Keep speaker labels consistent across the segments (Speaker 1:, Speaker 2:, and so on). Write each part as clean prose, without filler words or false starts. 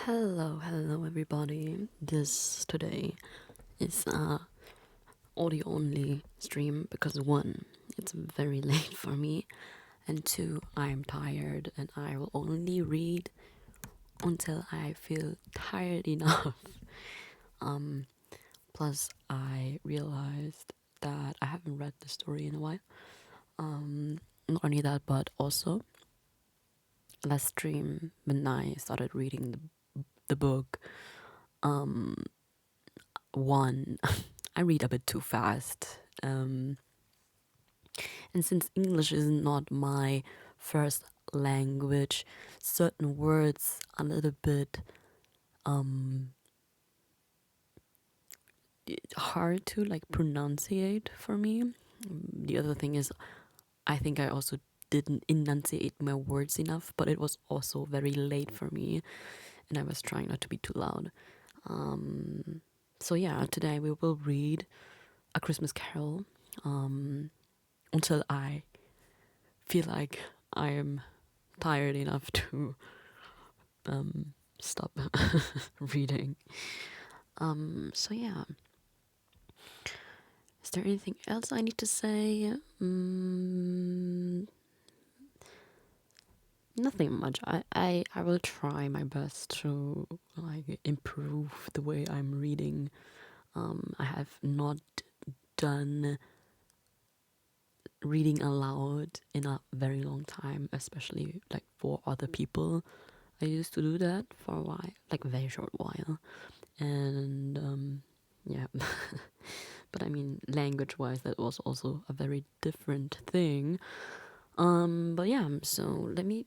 Speaker 1: Hello everybody. This today is a audio only stream because one, it's very late for me, and two, I'm tired and I will only read until I feel tired enough. Um Plus I realized that I haven't read the story in a while. Not only that, but also last stream when I started reading the book, one, I read a bit too fast. And since English is not my first language, certain words a little bit hard to like pronunciate for me. The other thing is, I think I also didn't enunciate my words enough, but it was also very late for me, and I was trying not to be too loud. So yeah, today we will read A Christmas Carol until I feel like I am tired enough to stop reading. So yeah. Is there anything else I need to say? Nothing much. I will try my best to like improve the way I'm reading. I have not done reading aloud in a very long time, especially like for other people. I used to do that for a while, like a very short while, and yeah. But I mean, language-wise, that was also a very different thing. But yeah, so let me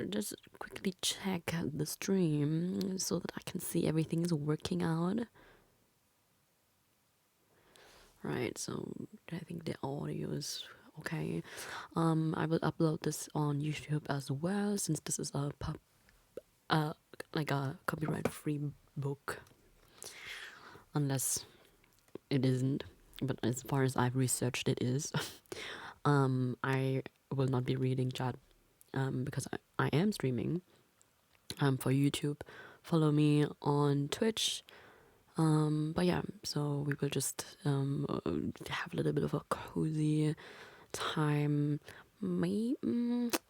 Speaker 1: just quickly check the stream so that I can see everything is working out. Right, so I think the audio is okay. I will upload this on YouTube as well, since this is a like a copyright-free book, unless it isn't. But as far as I've researched, it is. I will not be reading chat because I am streaming for YouTube. Follow me on Twitch. But yeah, so we will just have a little bit of a cozy time. I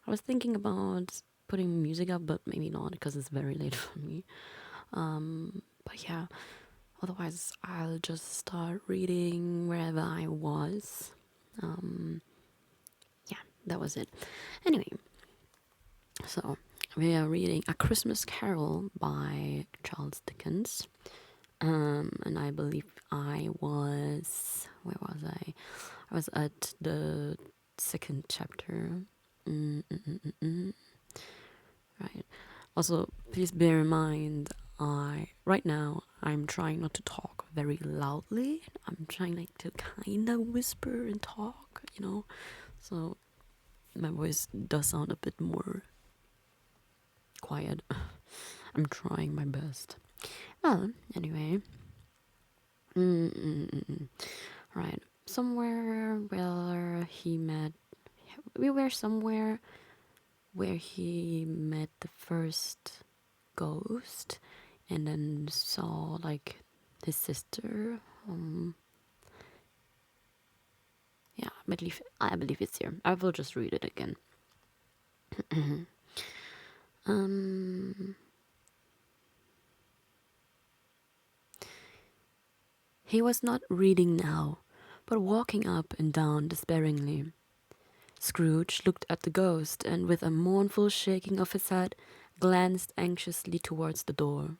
Speaker 1: was thinking about putting music up, but maybe not because it's very late for me. But yeah, otherwise I'll just start reading wherever I was. Yeah, that was it. Anyway, so we are reading A Christmas Carol by Charles Dickens. And I believe where was I? I was at the second chapter. Right. Also, please bear in mind, right now I'm trying not to talk very loudly. I'm trying like to kind of whisper and talk, so my voice does sound a bit more quiet. I'm trying my best. Well, anyway. Right. Somewhere where he met. We were somewhere where he met the first ghost and then saw like his sister. Yeah, I believe it's here. I will just read it again. He was not reading now, but walking up and down despairingly. Scrooge looked at the ghost and, with a mournful shaking of his head, glanced anxiously towards the door.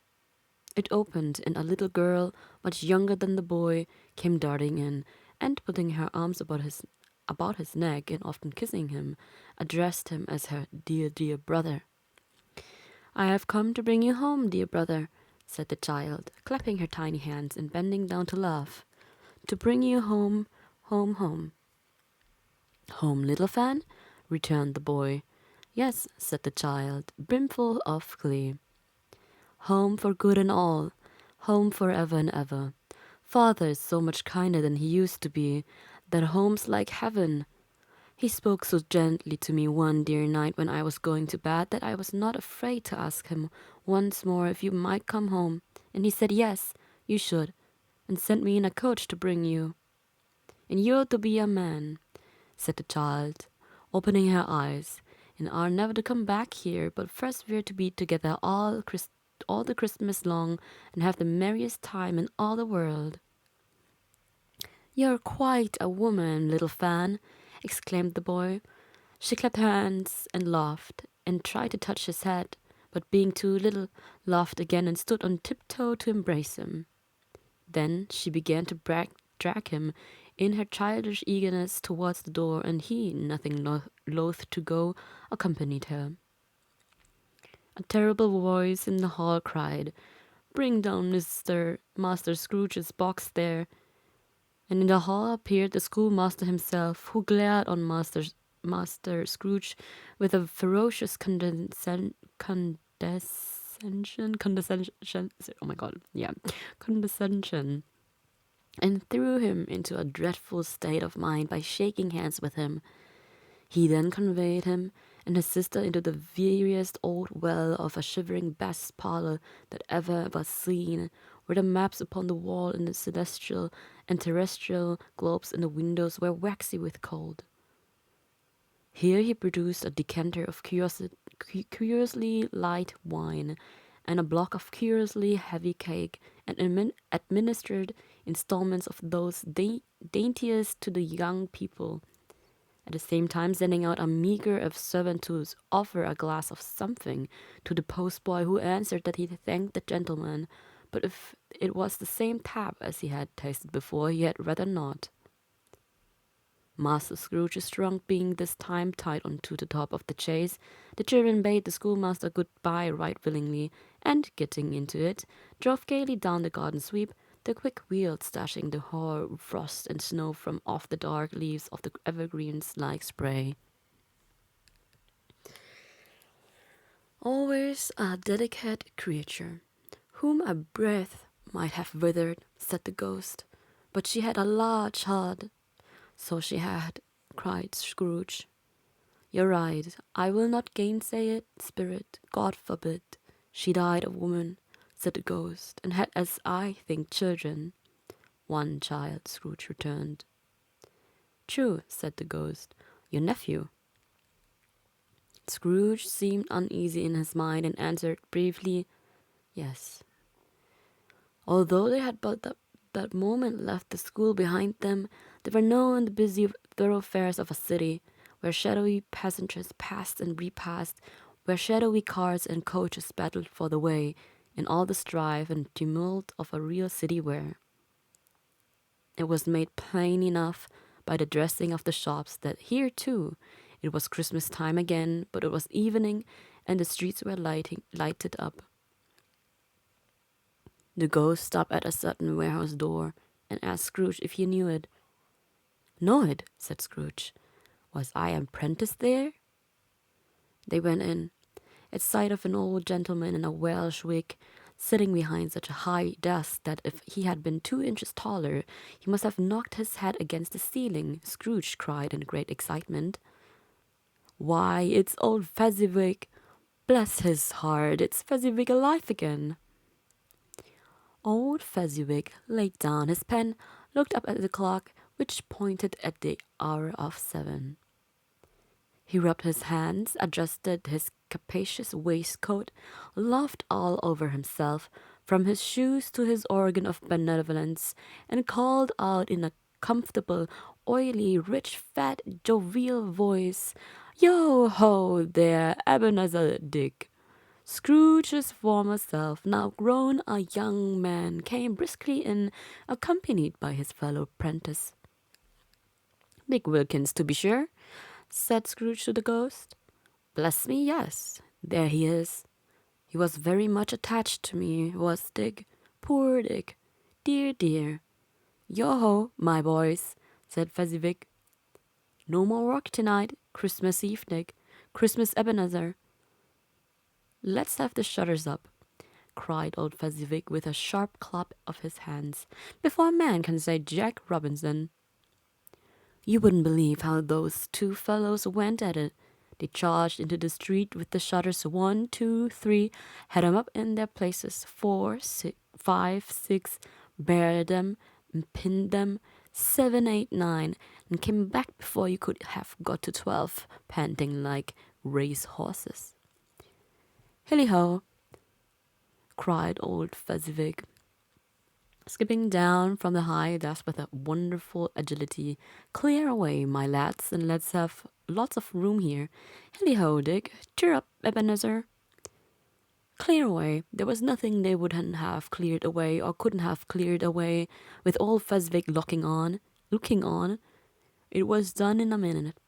Speaker 1: It opened, and a little girl, much younger than the boy, came darting in, and, putting her arms about his neck and often kissing him, addressed him as her dear brother. "I have come to bring you home, dear brother," said the child, clapping her tiny hands and bending down to laugh. "To bring you home, home, home." "Home, little Fan?" returned the boy. "Yes," said the child, brimful of glee. "Home for good and all, home for ever and ever. Father is so much kinder than he used to be, that home's like heaven." He spoke so gently to me one dear night when I was going to bed that I was not afraid to ask him once more if you might come home, and he said yes, you should, and sent me in a coach to bring you. And you're to be a man, said the child, opening her eyes, and are never to come back here, but first we're to be together all the Christmas long, and have the merriest time in all the world. You're quite a woman, little Fan, exclaimed the boy. She clapped her hands and laughed, and tried to touch his head, but being too little, laughed again and stood on tiptoe to embrace him. Then she began to drag him in her childish eagerness towards the door, and he, nothing loath to go, accompanied her. A terrible voice in the hall cried, "Bring down Master Scrooge's box there." And in the hall appeared the schoolmaster himself, who glared on Master Scrooge with a ferocious condescension, and threw him into a dreadful state of mind by shaking hands with him. He then conveyed him and his sister into the veriest old well of a shivering best parlour that ever was seen, where the maps upon the wall and the celestial and terrestrial globes in the windows were waxy with cold. Here he produced a decanter of curiously light wine, and a block of curiously heavy cake, and administered installments of those daintiest to the young people, at the same time sending out a meagre servant to offer a glass of something to the postboy, who answered that he thanked the gentleman, but if it was the same tap as he had tasted before, he had rather not. Master Scrooge's trunk being this time tied onto the top of the chaise, the children bade the schoolmaster good-bye right willingly, and, getting into it, drove gaily down the garden sweep, the quick wheels dashing the hoar frost and snow from off the dark leaves of the evergreens like spray. Always a delicate creature, whom a breath might have withered, said the ghost, but she had a large heart. So she had, cried Scrooge. You're right, I will not gainsay it, spirit, God forbid. She died a woman, said the ghost, and had, as I think, children. One child, Scrooge returned. True, said the ghost, your nephew. Scrooge seemed uneasy in his mind, and answered briefly, yes. Although they had but that moment left the school behind them, they were now in the busy thoroughfares of a city, where shadowy passengers passed and repassed, where shadowy cars and coaches battled for the way, in all the strife and tumult of a real city where. It was made plain enough by the dressing of the shops that here, too, it was Christmas time again, but it was evening, and the streets were lighted up. The ghost stopped at a certain warehouse door, and asked Scrooge if he knew it. Know it, said Scrooge. Was I apprenticed there? They went in, at sight of an old gentleman in a Welsh wig, sitting behind such a high desk that if he had been 2 inches taller, he must have knocked his head against the ceiling. Scrooge cried in great excitement. Why, it's old Fezziwig. Bless his heart, it's Fezziwig alive again. Old Fezziwig laid down his pen, looked up at the clock, which pointed at the hour of 7. He rubbed his hands, adjusted his capacious waistcoat, laughed all over himself, from his shoes to his organ of benevolence, and called out in a comfortable, oily, rich, fat, jovial voice, "Yo-ho there, Ebenezer Dick!" Scrooge's former self, now grown a young man, came briskly in, accompanied by his fellow apprentice. "Dick Wilkins, to be sure," said Scrooge to the ghost. "Bless me, yes. There he is. He was very much attached to me, was Dick. Poor Dick. Dear, dear. Yo-ho, my boys," said Fezziwig. "No more work tonight. Christmas Eve, Dick. Christmas Ebenezer." "Let's have the shutters up," cried old Fezziwig with a sharp clap of his hands, "before a man can say Jack Robinson." You wouldn't believe how those two fellows went at it. They charged into the street with the shutters 1, 2, 3, had 'em up in their places 4, 6, 5, 6, bared them and pinned them 7, 8, 9, and came back before you could have got to 12, panting like race horses. Hilly ho! Cried old Fezziwig, skipping down from the high desk with a wonderful agility. Clear away, my lads, and let's have lots of room here. Hilly ho, Dick. Cheer up, Ebenezer. Clear away. There was nothing they wouldn't have cleared away or couldn't have cleared away, with old Fezziwig looking on. It was done in a minute.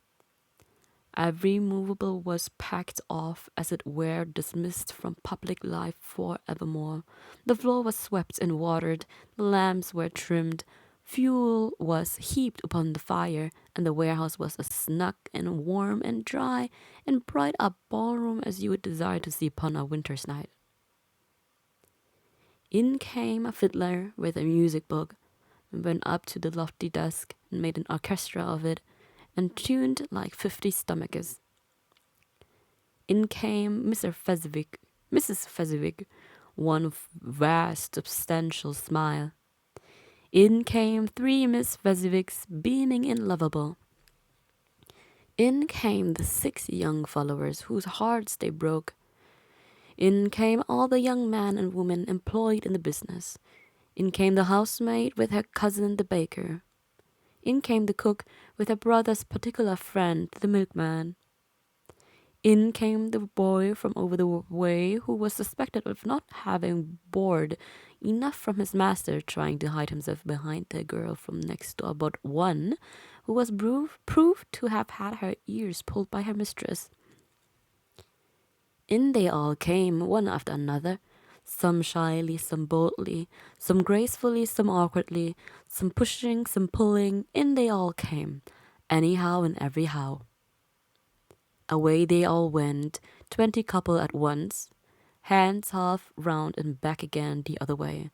Speaker 1: Every movable was packed off, as it were dismissed from public life for evermore. The floor was swept and watered, the lamps were trimmed, fuel was heaped upon the fire, and the warehouse was as snug and warm and dry and bright a ballroom as you would desire to see upon a winter's night. In came a fiddler with a music book, and went up to the lofty desk and made an orchestra of it, and tuned like 50 stomachs. In came Mrs. Fezziwig, one vast, substantial smile. In came 3 Miss Fezziwigs, beaming and lovable. In came the 6 young followers whose hearts they broke. In came all the young men and women employed in the business. In came the housemaid with her cousin the baker. In came the cook with her brother's particular friend, the milkman. In came the boy from over the way who was suspected of not having bored enough from his master, trying to hide himself behind the girl from next door, but one who was proved to have had her ears pulled by her mistress. In they all came, one after another, some shyly, some boldly, some gracefully, some awkwardly, some pushing, some pulling. In they all came, anyhow and everyhow. Away they all went, 20 couple at once, hands half round and back again the other way,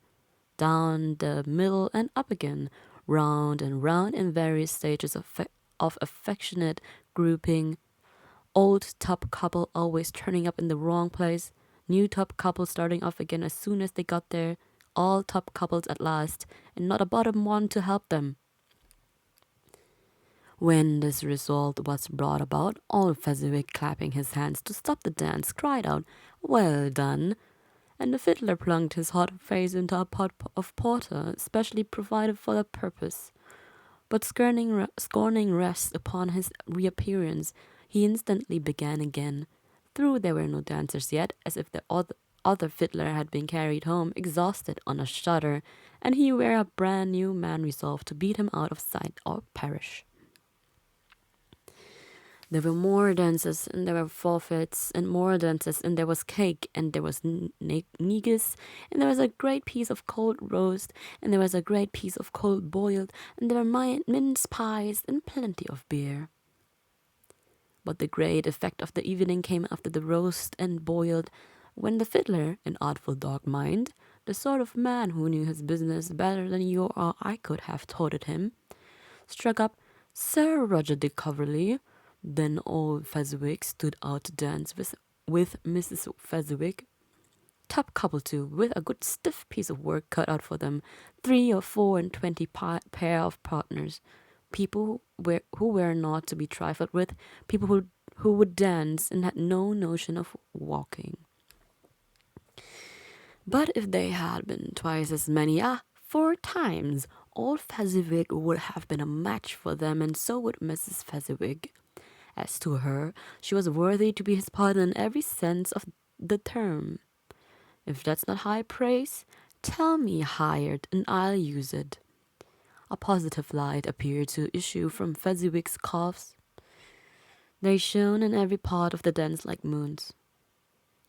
Speaker 1: down the middle and up again, round and round in various stages of affectionate grouping. Old top couple always turning up in the wrong place, new top couple starting off again as soon as they got there, all top couples at last, and not a bottom one to help them. When this result was brought about, old Fezziwig, clapping his hands to stop the dance, cried out, "Well done!" And the fiddler plunked his hot face into a pot of porter, specially provided for the purpose. But scorning rest upon his reappearance, he instantly began again. Though there were no dancers yet, as if the other fiddler had been carried home, exhausted on a shutter, and he were a brand new man resolved to beat him out of sight or perish. There were more dances, and there were forfeits, and more dances, and there was cake, and there was negus, and there was a great piece of cold roast, and there was a great piece of cold boiled, and there were mince pies, and plenty of beer. But the great effect of the evening came after the roast and boiled, when the fiddler, an artful dog mind, the sort of man who knew his business better than you or I could have taught it him, struck up Sir Roger de Coverley. Then old Fezziwig stood out to dance with Mrs. Fezziwig. Top couple too, with a good stiff piece of work cut out for them, 3 or 4 and 20 pair of partners, people who were not to be trifled with, people who would dance and had no notion of walking. But if they had been twice as many, 4 times, old Fezziwig would have been a match for them, and so would Mrs. Fezziwig. As to her, she was worthy to be his partner in every sense of the term. If that's not high praise, tell me hired, and I'll use it. A positive light appeared to issue from Fezziwig's calves. They shone in every part of the dance like moons.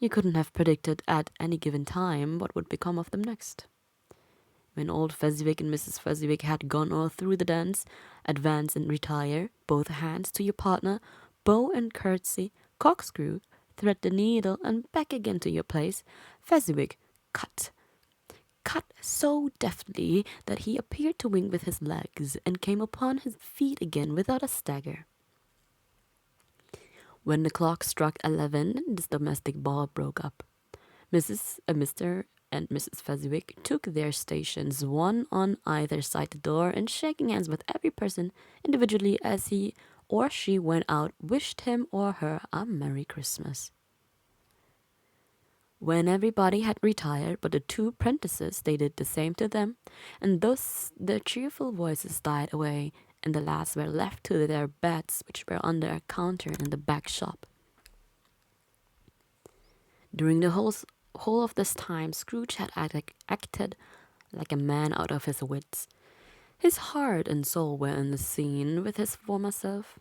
Speaker 1: You couldn't have predicted at any given time what would become of them next. When old Fezziwig and Mrs. Fezziwig had gone all through the dance, advance and retire, both hands to your partner, bow and curtsy, corkscrew, thread the needle, and back again to your place, Fezziwig, cut, cut so deftly that he appeared to wink with his legs and came upon his feet again without a stagger. When the clock struck 11, this domestic ball broke up. Mr. and Mrs. Fezziwig took their stations, one on either side the door, and shaking hands with every person individually as he or she went out, wished him or her a Merry Christmas. When everybody had retired but the two apprentices, they did the same to them, and thus their cheerful voices died away, and the lads were left to their beds, which were under a counter in the back shop. During the whole of this time, Scrooge had acted like a man out of his wits. His heart and soul were in the scene with his former self.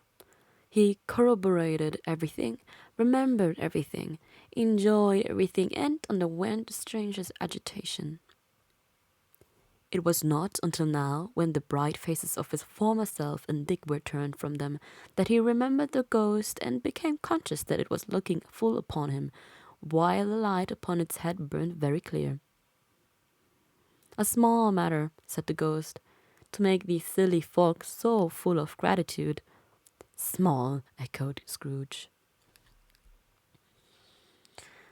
Speaker 1: He corroborated everything, remembered everything, enjoyed everything, and underwent the strangest agitation. It was not until now, when the bright faces of his former self and Dick were turned from them, that he remembered the ghost and became conscious that it was looking full upon him, while the light upon its head burned very clear. "A small matter," said the ghost, "to make these silly folk so full of gratitude." "Small," echoed Scrooge.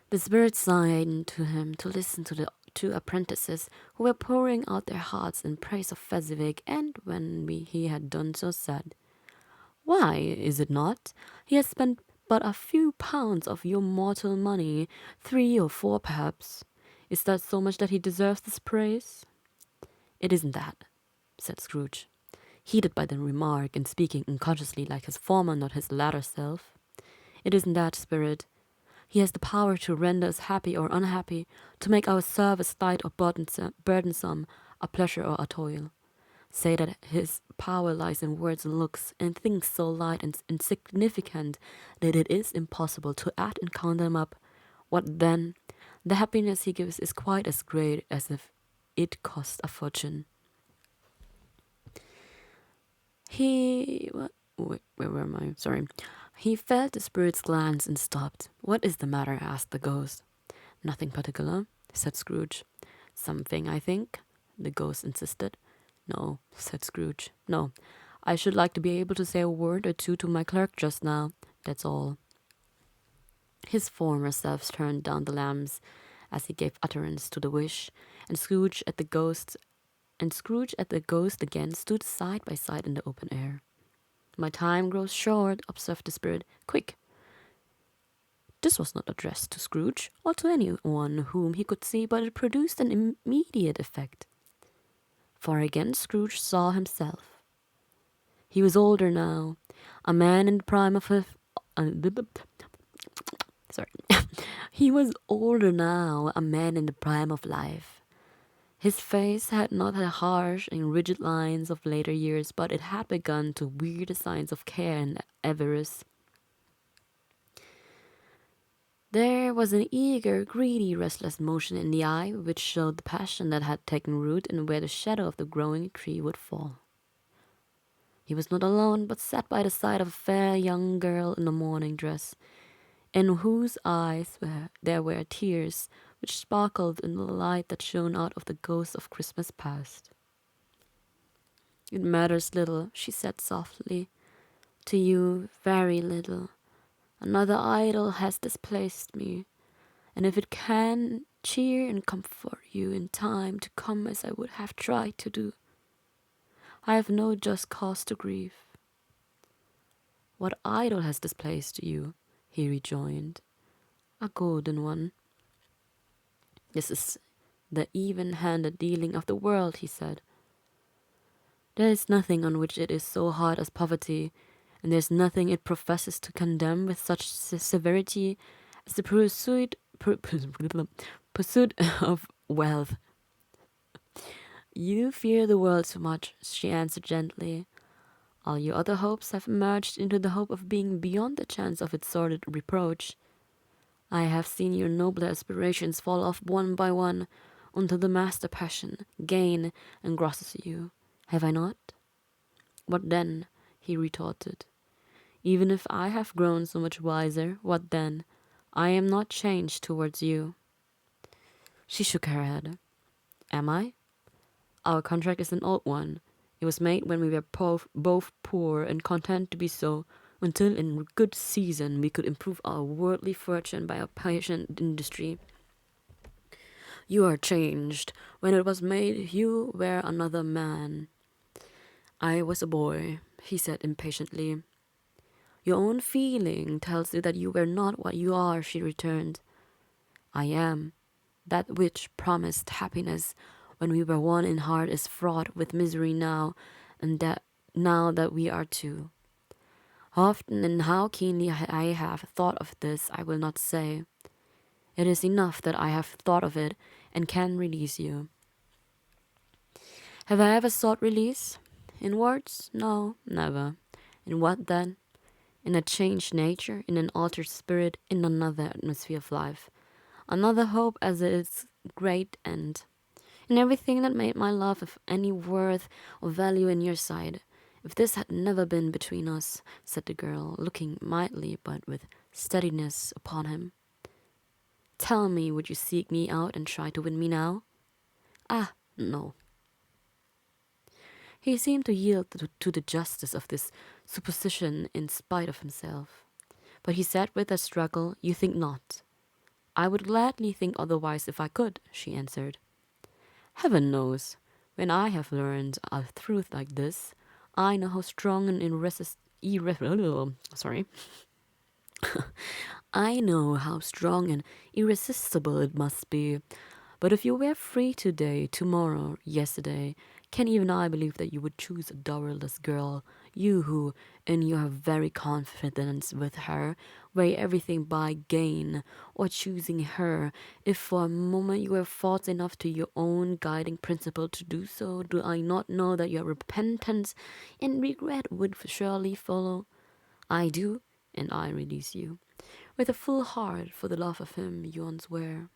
Speaker 1: The spirit signed to him to listen to the two apprentices who were pouring out their hearts in praise of Fezziwig, and when he had done so, said, "Why, is it not? He has spent but a few pounds of your mortal money, 3 or 4 perhaps. Is that so much that he deserves this praise?" "It isn't that," said Scrooge, heated by the remark, and speaking unconsciously like his former, not his latter self. "It isn't that, spirit. He has the power to render us happy or unhappy, to make our service light or burdensome, a pleasure or a toil. Say that his power lies in words and looks, and things so light and insignificant that it is impossible to add and count them up. What then? The happiness he gives is quite as great as if it cost a fortune." Where am I? Sorry. He felt the spirit's glance and stopped. "What is the matter?" asked the ghost. "Nothing particular," said Scrooge. "Something, I think," the ghost insisted. "No," said Scrooge. "No. I should like to be able to say a word or two to my clerk just now. That's all." His former self turned down the lamps as he gave utterance to the wish, and Scrooge at the ghost again stood side by side in the open air. "My time grows short," observed the spirit. "Quick!" This was not addressed to Scrooge, or to anyone whom he could see, but it produced an immediate effect. For again Scrooge saw himself. He was older now, a man in the prime of his... sorry. He was older now, a man in the prime of life. His face had not the harsh and rigid lines of later years, but it had begun to wear the signs of care and avarice. There was an eager, greedy, restless motion in the eye, which showed the passion that had taken root and where the shadow of the growing tree would fall. He was not alone, but sat by the side of a fair young girl in a mourning dress, in whose eyes there were tears which sparkled in the light that shone out of the ghosts of Christmas past. "It matters little," she said softly, "to you, very little. Another idol has displaced me, and if it can cheer and comfort you in time to come as I would have tried to do, I have no just cause to grieve." "What idol has displaced you?" he rejoined. "A golden one." "This is the even-handed dealing of the world," he said. "There is nothing on which it is so hard as poverty, and there is nothing it professes to condemn with such severity as the pursuit of wealth." "You fear the world too much," she answered gently. "All your other hopes have merged into the hope of being beyond the chance of its sordid reproach. I have seen your nobler aspirations fall off one by one until the master passion, gain, engrosses you. Have I not?" "What then?" he retorted. "Even if I have grown so much wiser, what then? I am not changed towards you." She shook her head. Am I? Our contract is an old one. It was made when we were both poor and content to be so, until in good season we could improve our worldly fortune by our patient industry. You are changed. When it was made, you were another man. I was a boy, he said impatiently. Your own feeling tells you that you were not what you are, she returned. I am. That which promised happiness when we were one in heart is fraught with misery now, and that now that we are two. Often and how keenly I have thought of this, I will not say. It is enough that I have thought of it and can release you. Have I ever sought release? In words? No, never. In what then? In a changed nature, in an altered spirit, in another atmosphere of life. Another hope as its great end. In everything that made my love of any worth or value in your sight. If this had never been between us, said the girl, looking mildly but with steadiness upon him. Tell me, would you seek me out and try to win me now? Ah, no. He seemed to yield to the justice of this supposition in spite of himself. But he said with a struggle, You think not. I would gladly think otherwise if I could, she answered. Heaven knows, when I have learned a truth like this, I know how strong and I know how strong and irresistible it must be. But if you were free today, tomorrow, yesterday, can even I believe that you would choose a dowerless girl, you who, in your very confidence with her, weigh everything by gain, or choosing her, if for a moment you were false enough to your own guiding principle to do so, do I not know that your repentance and regret would surely follow? I do, and I release you, with a full heart for the love of him you once were.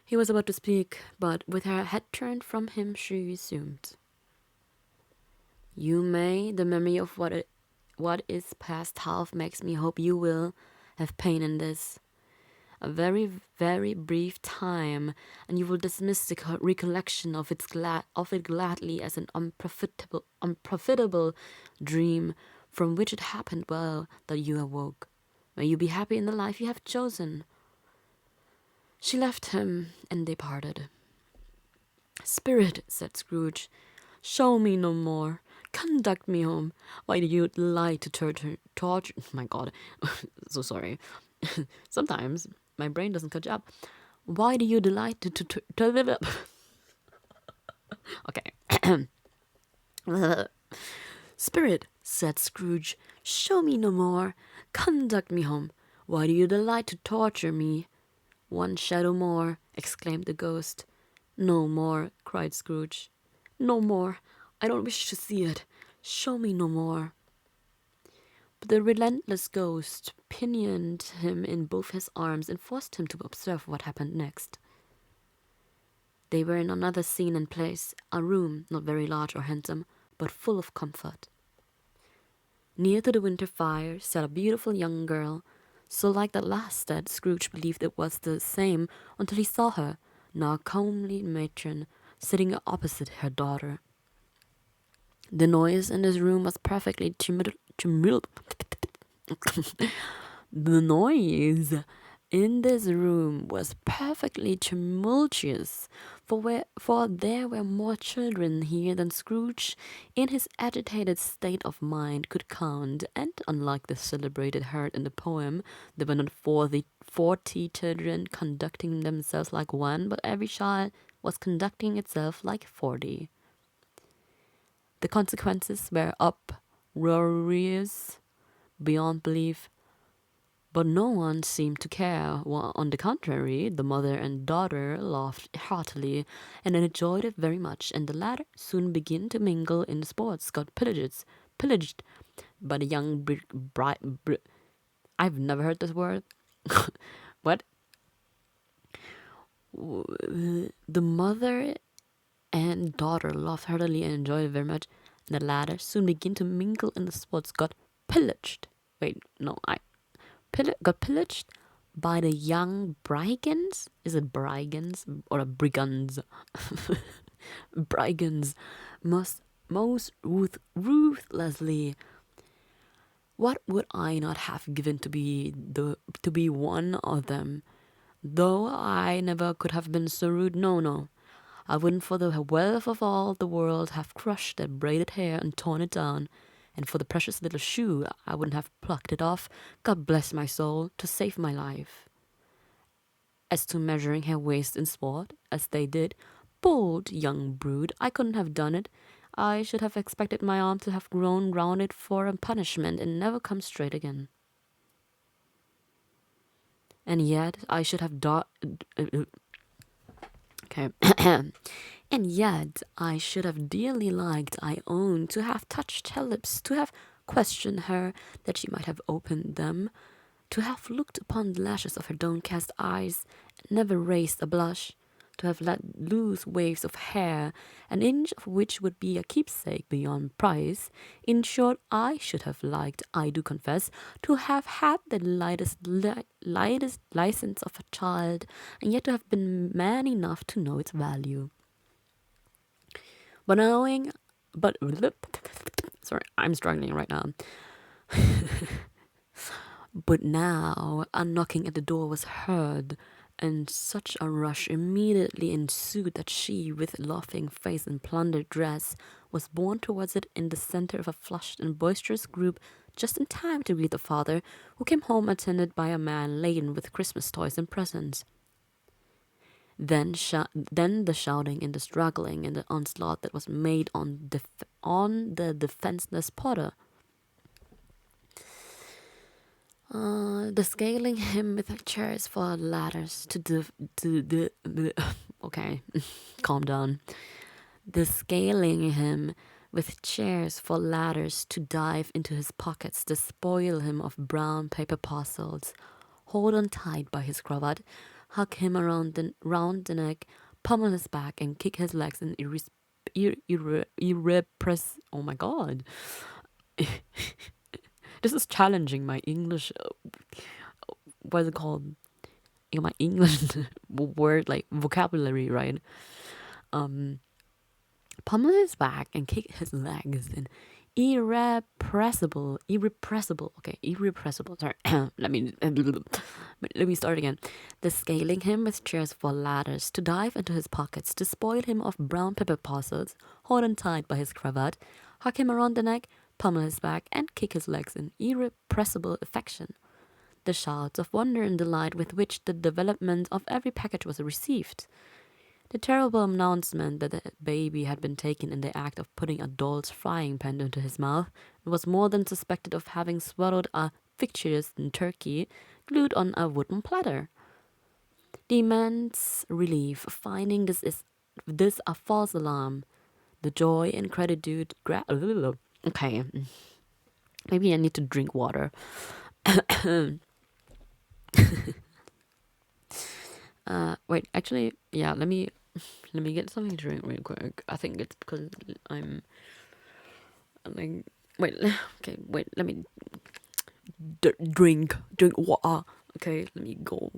Speaker 1: He was about to speak, but with her head turned from him, she resumed. You may, the memory of what is past half makes me hope you will have pain in this. A very, very brief time, and you will dismiss the recollection of it gladly as an unprofitable dream from which it happened well that you awoke. May you be happy in the life you have chosen. She left him, and they parted. Spirit, said Scrooge, show me no more. Conduct me home. Why do you lie to torture? My God, so sorry. Sometimes my brain doesn't catch up. Why do you delight to live up? Okay. Spirit, said Scrooge, show me no more. Conduct me home. Why do you delight to torture me? One shadow more, exclaimed the ghost. No more, cried Scrooge. No more. I don't wish to see it. Show me no more. But the relentless ghost pinioned him in both his arms and forced him to observe what happened next. They were in another scene and place, a room not very large or handsome, but full of comfort. Near to the winter fire sat a beautiful young girl, so like that last that Scrooge believed it was the same until he saw her, now a comely matron, sitting opposite her daughter. The noise in this room was perfectly The noise in this room was perfectly tumultuous, for there were more children here than Scrooge, in his agitated state of mind, could count, and unlike the celebrated herd in the poem, there were not 40 children conducting themselves like one, but every child was conducting itself like 40. The consequences were uproarious beyond belief, but no one seemed to care. Well, on the contrary, the mother and daughter laughed heartily and enjoyed it very much, and the latter soon began to mingle in the sports, got pillaged by the young I've never heard this word. What? The mother and daughter laughed heartily and enjoyed it very much, and the latter soon began to mingle in the sports, got pillaged. Wait, no, got pillaged by the young brigands. Is it brigands or brigands? Brigands ruthlessly. What would I not have given to be one of them? Though I never could have been so rude, no, no. I wouldn't for the wealth of all the world have crushed that braided hair and torn it down, and for the precious little shoe I wouldn't have plucked it off, God bless my soul, to save my life. As to measuring her waist in sport, as they did, bold young brood, I couldn't have done it. I should have expected my arm to have grown round it for a punishment and never come straight again. And yet I should have okay. And yet I should have dearly liked, I own, to have touched her lips, to have questioned her, that she might have opened them, to have looked upon the lashes of her downcast eyes, and never raised a blush, to have let loose waves of hair, an inch of which would be a keepsake beyond price. In short, I should have liked, I do confess, to have had the lightest license of a child, and yet to have been man enough to know its value. But sorry, I'm struggling right now. But now a knocking at the door was heard, and such a rush immediately ensued that she, with laughing face and plundered dress, was borne towards it in the centre of a flushed and boisterous group, just in time to greet the father, who came home attended by a man laden with Christmas toys and presents. Then the shouting and the struggling and the onslaught that was made on the defenseless Potter. The scaling him with chairs for ladders to the okay, calm down. The scaling him with chairs for ladders to dive into his pockets, to spoil him of brown paper parcels, hold on tight by his cravat, hug him round the neck, pummel his back, and kick his legs in oh my god. This is challenging my English, what is it called? My English word, like vocabulary, right? Pummel his back and kick his legs in irrepressible, okay, irrepressible, sorry, let me start again. The scaling him with chairs for ladders, to dive into his pockets, to spoil him of brown paper parcels, hold him tight by his cravat, hug him around the neck, pummel his back, and kick his legs in irrepressible affection. The shouts of wonder and delight with which the development of every package was received. The terrible announcement that the baby had been taken in the act of putting a doll's frying pan into his mouth, and was more than suspected of having swallowed a victuous turkey glued on a wooden platter. The immense relief of finding this a false alarm. The joy and gratitude. Okay, maybe I need to drink water. Wait, actually, yeah, let me get something to drink real quick. I think it's because I'm like, wait, okay, wait, let me drink water. Okay, let me go.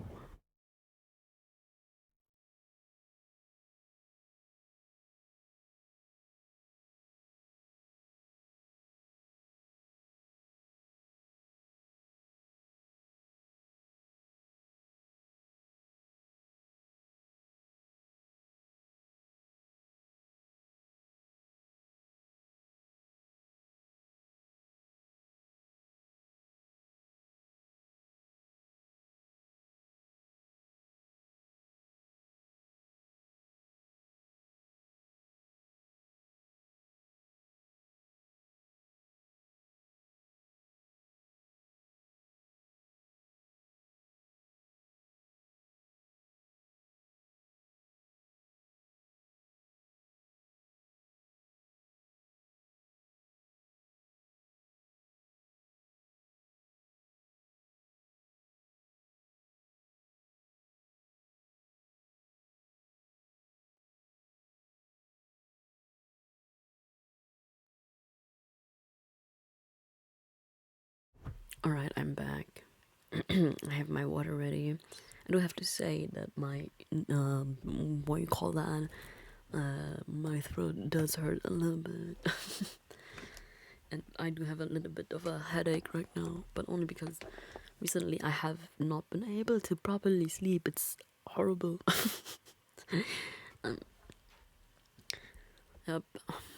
Speaker 1: All right, I'm back. I have my water ready. I do have to say that my what you call that? My throat does hurt a little bit, and I do have a little bit of a headache right now, but only because recently I have not been able to properly sleep. It's horrible. um, yep,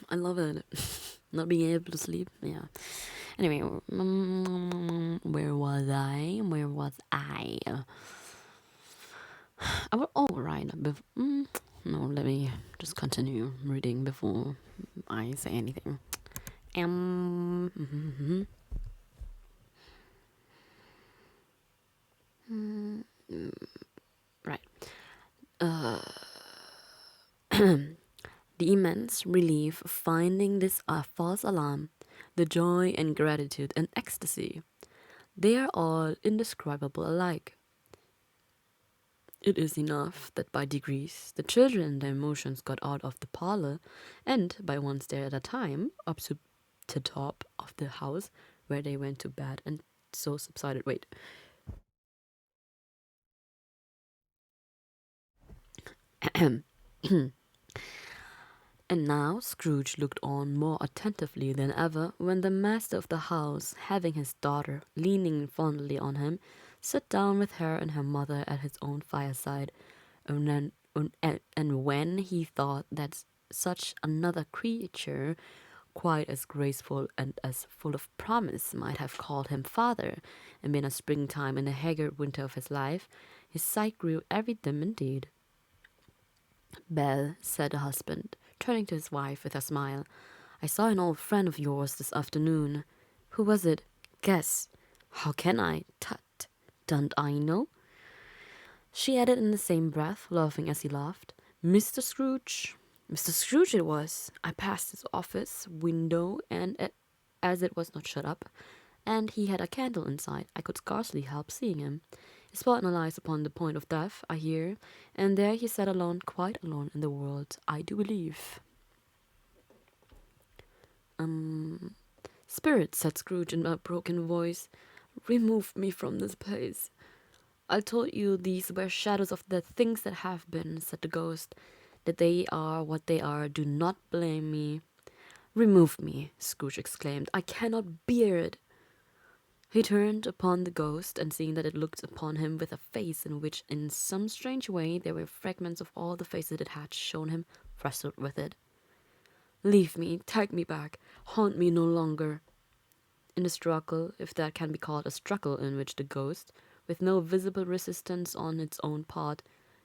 Speaker 1: I love it. Not being able to sleep. Yeah. Anyway, where was I? Where was I? I will. Oh, right. No, let me just continue reading before I say anything. Um. Right. Uh. The immense relief of finding this false alarm, the joy and gratitude and ecstasy, they are all indescribable alike. It is enough that by degrees the children and their emotions got out of the parlor, and by one stair at a time up to the top of the house, where they went to bed and so subsided. Wait. And now Scrooge looked on more attentively than ever when the master of the house, having his daughter leaning fondly on him, sat down with her and her mother at his own fireside, and when he thought that such another creature, quite as graceful and as full of promise, might have called him father, and been a springtime in the haggard winter of his life, his sight grew every dim indeed. Belle, said the husband, turning to his wife with a smile, I saw an old friend of yours this afternoon. Who was it? Guess. How can I? Tut. Don't I know? She added in the same breath, laughing as he laughed, Mr. Scrooge. Mr. Scrooge it was. I passed his office window, and as it was not shut up, and he had a candle inside, I could scarcely help seeing him. His partner lies upon the point of death, I hear, and there he sat alone, quite alone in the world, I do believe. Spirit, said Scrooge in a broken voice, remove me from this place. I told you these were shadows of the things that have been, said the ghost. That they are what they are, do not blame me. Remove me, Scrooge exclaimed. I cannot bear it. He turned upon the ghost, and seeing that it looked upon him with a face in which, in some strange way, there were fragments of all the faces it had shown him, wrestled with it. Leave me, take me back, haunt me no longer. In the struggle, if that can be called a struggle, in which the ghost, with no visible resistance on its own part,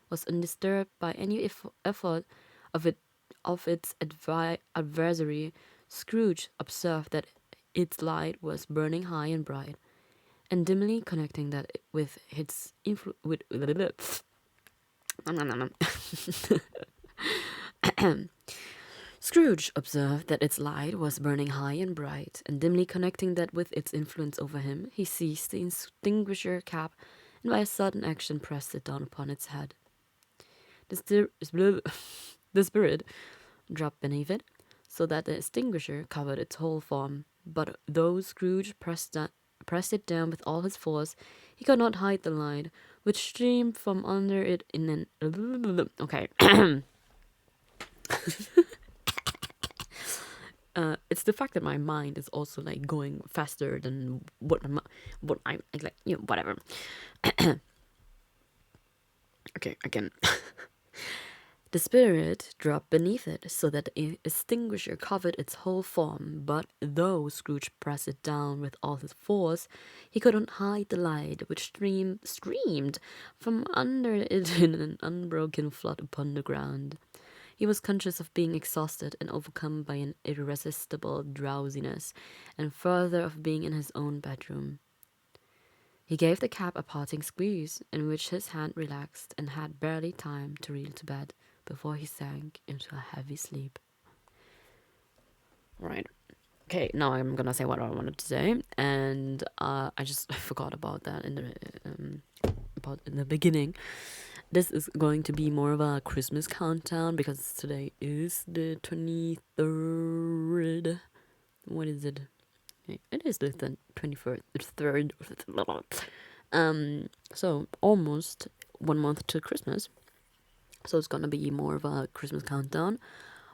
Speaker 1: was undisturbed by any effort of its adversary, Scrooge observed that its light was burning high and bright, and dimly connecting that with its Scrooge observed that its light was burning high and bright, and dimly connecting that with its influence over him, he seized the extinguisher cap, and by a sudden action pressed it down upon its head. The spirit dropped beneath it, so that the extinguisher covered its whole form. But though Scrooge pressed it down with all his force, he could not hide the light, which streamed from under it in an okay. It's the fact that my mind is also like going faster than what I'm like, whatever. Okay, again. The spirit dropped beneath it, so that the extinguisher covered its whole form, but though Scrooge pressed it down with all his force, he could not hide the light, which streamed from under it in an unbroken flood upon the ground. He was conscious of being exhausted and overcome by an irresistible drowsiness, and further of being in his own bedroom. He gave the cap a parting squeeze, in which his hand relaxed, and had barely time to reel to bed before he sank into a heavy sleep. Right. Okay, now I'm gonna say what I wanted to say, and I just forgot about that in the beginning. This is going to be more of a Christmas countdown because today is the 23rd. What is it? It is the 23rd. So almost 1 month to Christmas. So it's gonna be more of a Christmas countdown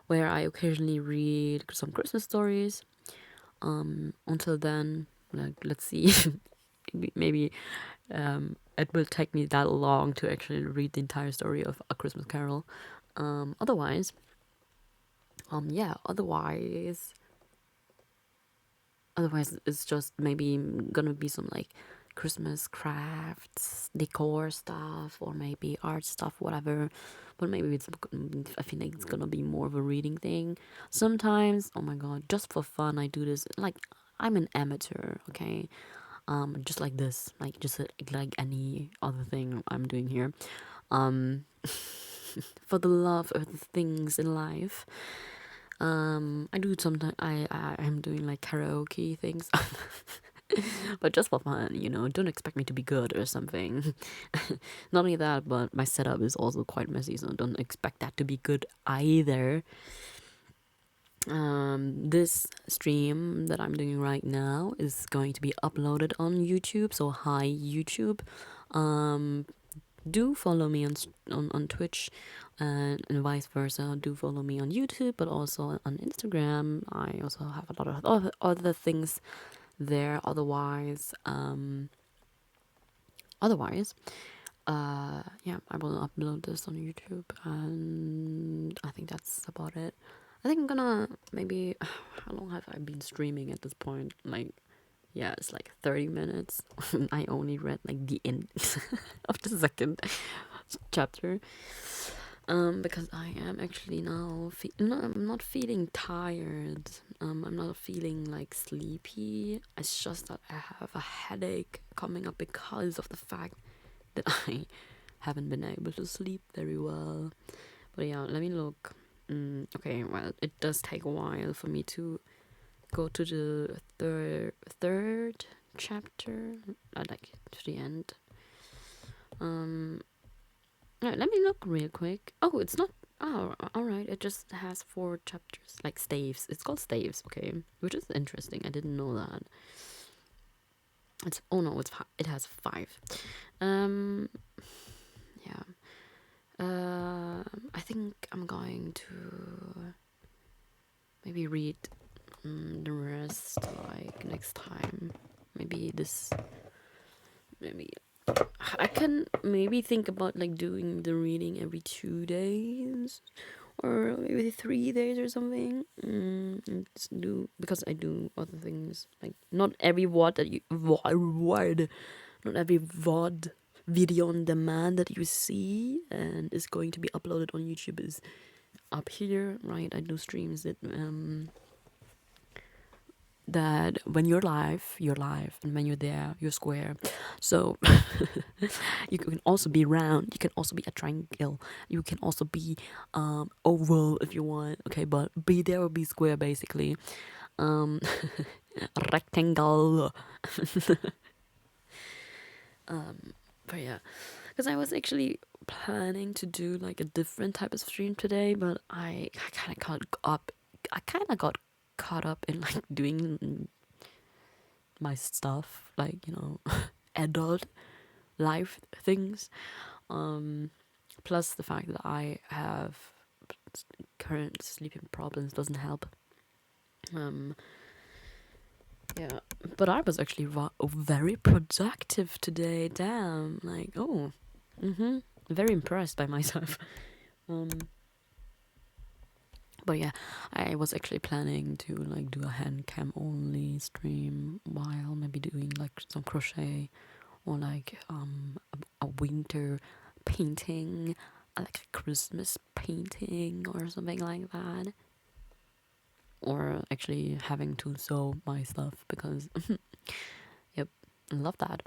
Speaker 1: where I occasionally read some Christmas stories. Until then, like, let's see. Maybe it will take me that long to actually read the entire story of A Christmas Carol. Otherwise, yeah, otherwise it's just maybe gonna be some like Christmas crafts, decor stuff, or maybe art stuff, whatever. But maybe I feel like it's gonna be more of a reading thing. Sometimes, oh my god, just for fun, I do this. Like, I'm an amateur, okay? Just like this, like just like any other thing I'm doing here. Um, for the love of the things in life. I do sometimes. I am doing like karaoke things, but just for fun, you know. Don't expect me to be good or something. Not only that, but my setup is also quite messy, so don't expect that to be good either. This stream that I'm doing right now is going to be uploaded on YouTube. So hi YouTube. Do follow me on Twitch, and vice versa. Do follow me on YouTube, but also on Instagram. I also have a lot of other things there. Yeah, I will upload this on YouTube, and I think that's about it. I think I'm gonna maybe. How long have I been streaming at this point? Like, yeah, it's like 30 minutes. I only read like the end of the second chapter. Because I am actually now. No, I'm not feeling tired. I'm not feeling like sleepy. It's just that I have a headache coming up because of the fact that I haven't been able to sleep very well. But yeah, let me look. Okay, well, it does take a while for me to go to the third chapter. I like to the end. Yeah, let me look real quick. Oh, it's not. Oh, all right. It just has 4 chapters, like staves. It's called staves, okay, which is interesting. I didn't know that. It's it has 5. Yeah. I think I'm going to maybe read the rest like next time. Maybe I can maybe think about like doing the reading every 2 days or maybe 3 days or something. Because I do other things, like not every not every VOD video on demand that you see and is going to be uploaded on YouTube is up here, right? I do streams that when you're live, and when you're there, you're square. So you can also be round, you can also be a triangle, you can also be oval if you want, okay, but be there or be square basically. Rectangle. But yeah, because I was actually planning to do like a different type of stream today, but I kind of got caught up in like doing my stuff, like, you know, adult life things. Plus the fact that I have current sleeping problems doesn't help. Yeah, but I was actually very productive today. Damn, like, oh, very impressed by myself. But yeah, I was actually planning to like do a hand cam only stream while maybe doing like some crochet or like a winter painting, like a Christmas painting or something like that. Or actually having to sew my stuff because, yep, I love that.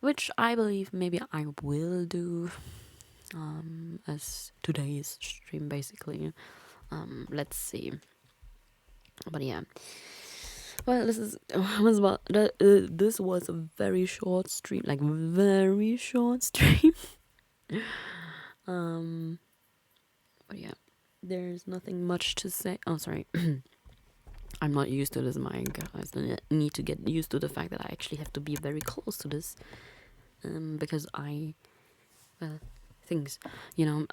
Speaker 1: Which I believe maybe I will do as today's stream basically. Let's see. But yeah. Well, this was a very short stream, like very short stream. But yeah, there's nothing much to say. Oh, sorry. I'm not used to this mic. I need to get used to the fact that I actually have to be very close to this because I things, you know.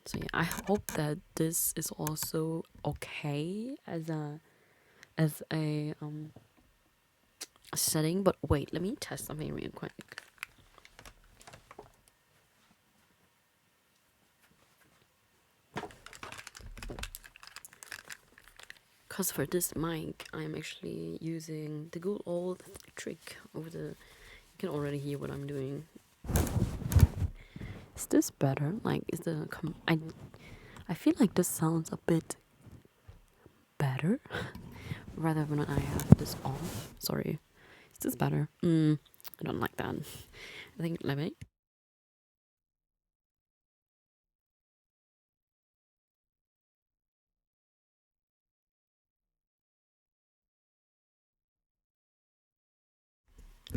Speaker 1: So yeah, I hope that this is also okay as a setting. But wait, let me test something real quick. Because for this mic, I'm actually using the good old trick over the. You can already hear what I'm doing. Is this better? Like, is the I feel like this sounds a bit better rather when I have this off. Sorry, is this better? I don't like that. I think let me.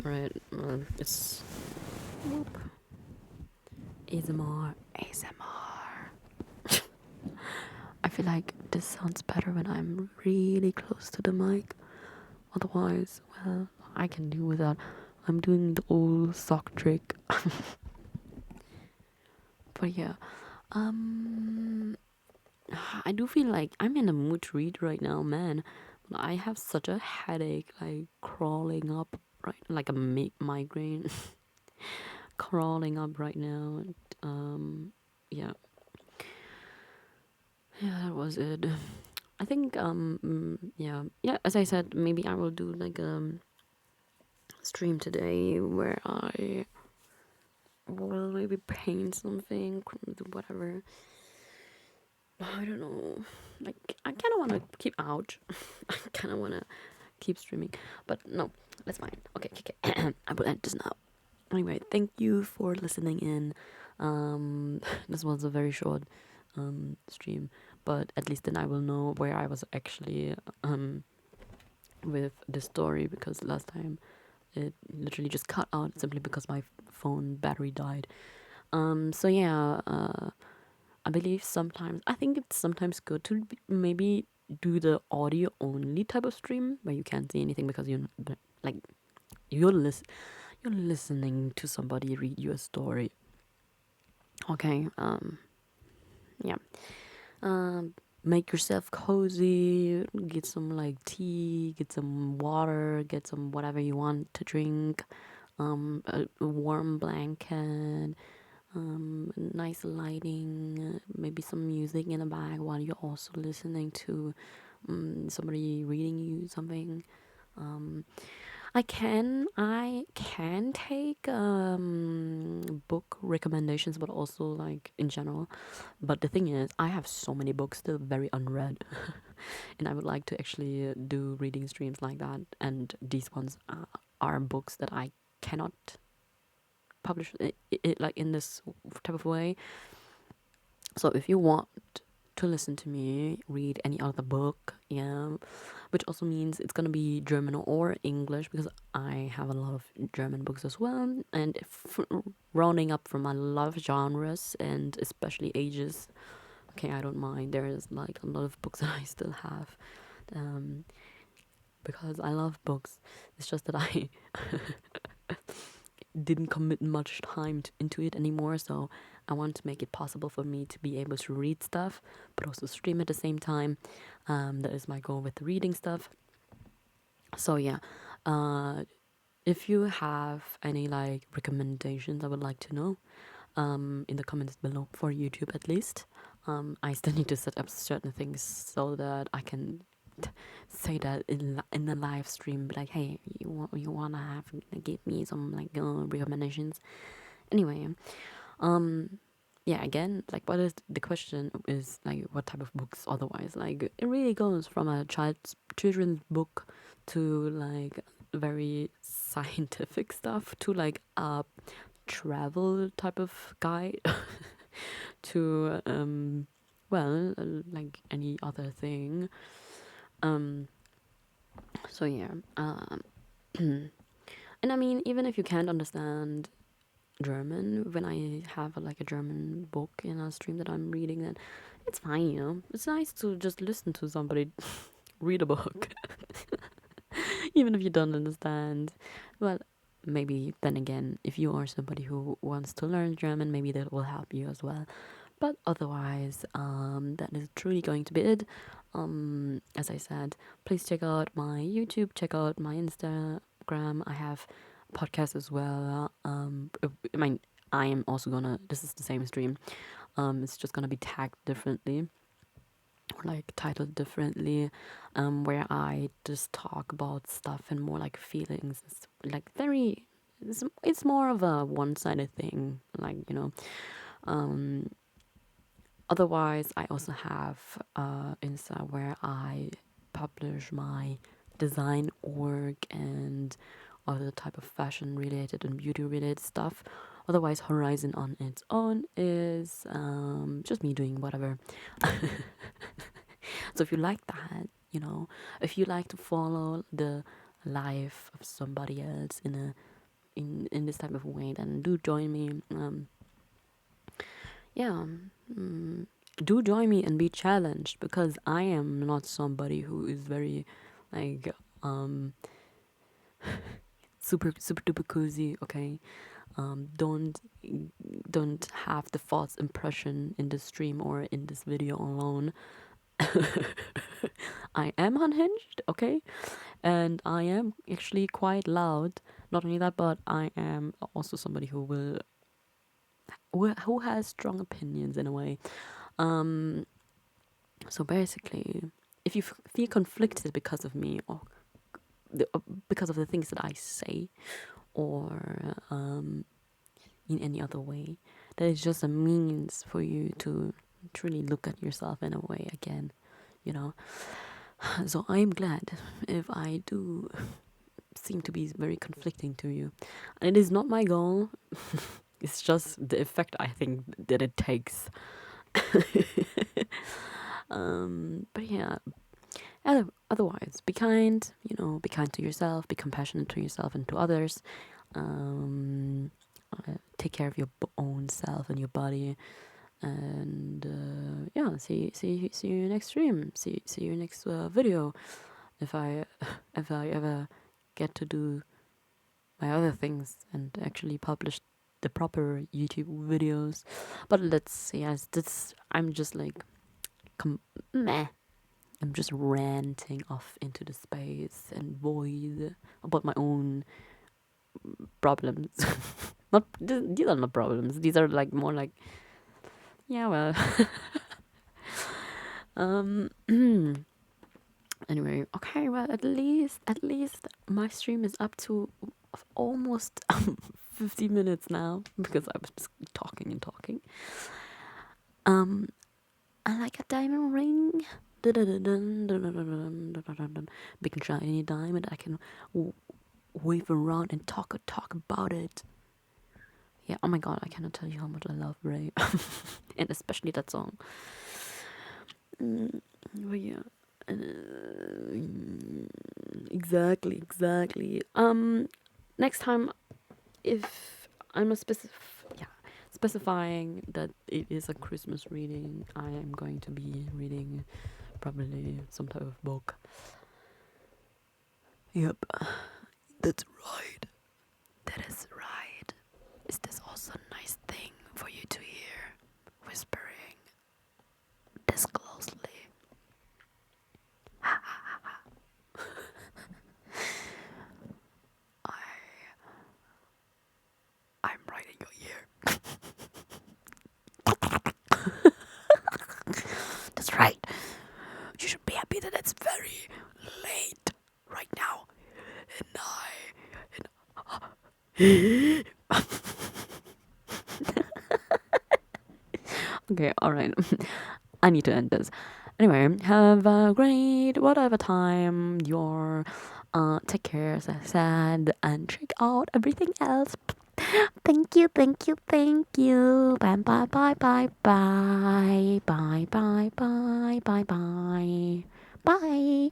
Speaker 1: All right, it's whoop. ASMR. I feel like this sounds better when I'm really close to the mic. Otherwise, well, I can do without. I'm doing the old sock trick. But yeah, um, I do feel like I'm in a mood to read right now, man. I have such a headache, like crawling up, right, like a migraine, crawling up right now. And, yeah, yeah, that was it. I think, yeah. As I said, maybe I will do like a stream today where I will maybe paint something, do whatever. I don't know. Like, I kind of want to keep out. I kind of want to keep streaming, but no, that's fine. Okay. I will end this now. Anyway, thank you for listening in. This was a very short stream, but at least then I will know where I was actually with the story, because last time it literally just cut out simply because my phone battery died. So yeah, I believe sometimes, I think it's sometimes good to maybe do the audio only type of stream where you can't see anything because you're like you're you're listening to somebody read you a story. Okay. Yeah. Make yourself cozy, get some like tea, get some water, get some whatever you want to drink, a warm blanket, nice lighting, maybe some music in the back while you're also listening to somebody reading you something. I can take book recommendations, but also like in general. But the thing is, I have so many books still very unread, and I would like to actually do reading streams like that. And these ones are books that I cannot publish it like in this type of way. So if you want to listen to me read any other book, yeah, which also means it's gonna be German or English, because I have a lot of German books as well, and rounding up from a lot of genres and especially ages. Okay, I don't mind. There's like a lot of books that I still have, um, because I love books. It's just that I didn't commit much time into it anymore, so I want to make it possible for me to be able to read stuff but also stream at the same time. That is my goal with the reading stuff. So yeah, if you have any like recommendations, I would like to know in the comments below, for YouTube at least. I still need to set up certain things so that I can say that in the live stream, be like, hey, you wanna have give me some like recommendations. Anyway, yeah, again, like, what is the question is like, what type of books? Otherwise, like, it really goes from a children's book to like very scientific stuff to like a travel type of guide to well, like any other thing. So yeah, and I mean, even if you can't understand German, when I have like a German book in a stream that I'm reading, then it's fine, you know. It's nice to just listen to somebody read a book, even if you don't understand. Well, maybe then again, if you are somebody who wants to learn German, maybe that will help you as well. But otherwise, that is truly going to be it. As I said, please check out my YouTube, check out my Instagram. I have a podcast as well. I mean, I am also gonna. This is the same stream. It's just gonna be tagged differently, or like titled differently, where I just talk about stuff and more like feelings. It's like very. It's more of a one-sided thing, like Um, Otherwise, I also have Insta where I publish my design work and other type of fashion related and beauty related stuff. Otherwise, Horizon on its own is just me doing whatever. So if you like that, if you like to follow the life of somebody else in this type of way, then do join me. Yeah, mm, do join me and be challenged, because I am not somebody who is very like super duper cozy. Okay, don't have the false impression in this stream or in this video alone. I am unhinged, okay, and I am actually quite loud. Not only that, but I am also somebody who has strong opinions in a way. Um, So basically, if you feel conflicted because of me, or because of the things that I say, or in any other way, that is just a means for you to truly look at yourself in a way again, you know. So I'm glad if I do seem to be very conflicting to you. And it is not my goal. It's just the effect I think that it takes. But yeah, otherwise, be kind, be kind to yourself, be compassionate to yourself and to others. Take care of your own self and your body. And yeah, see you next stream. See you next video. If I if I ever get to do my other things and actually publish the proper YouTube videos. But let's see, as this, I'm just like, meh. I'm just ranting off into the space and void about my own problems. Not these are not problems. These are like more like, yeah, well. um. Anyway, okay. Well, at least my stream is up to almost 50 minutes now, because I was just talking and talking. I like a diamond ring. Big and shiny diamond. I can wave around and talk about it. Yeah, oh my god, I cannot tell you how much I love Ray. And especially that song. But yeah. Exactly. Next time, if I'm specifying that it is a Christmas reading, I am going to be reading probably some type of book. Yep, that's right. That is right. Is this also a nice thing for you to hear? Whispering this closely. I'm right in your ear. That's right. You should be happy that it's very late right now. Okay, alright. I need to end this. Anyway, have a great whatever time you're take care, as I said, and check out everything else. Thank you. Bye bye bye bye bye bye bye bye bye bye bye.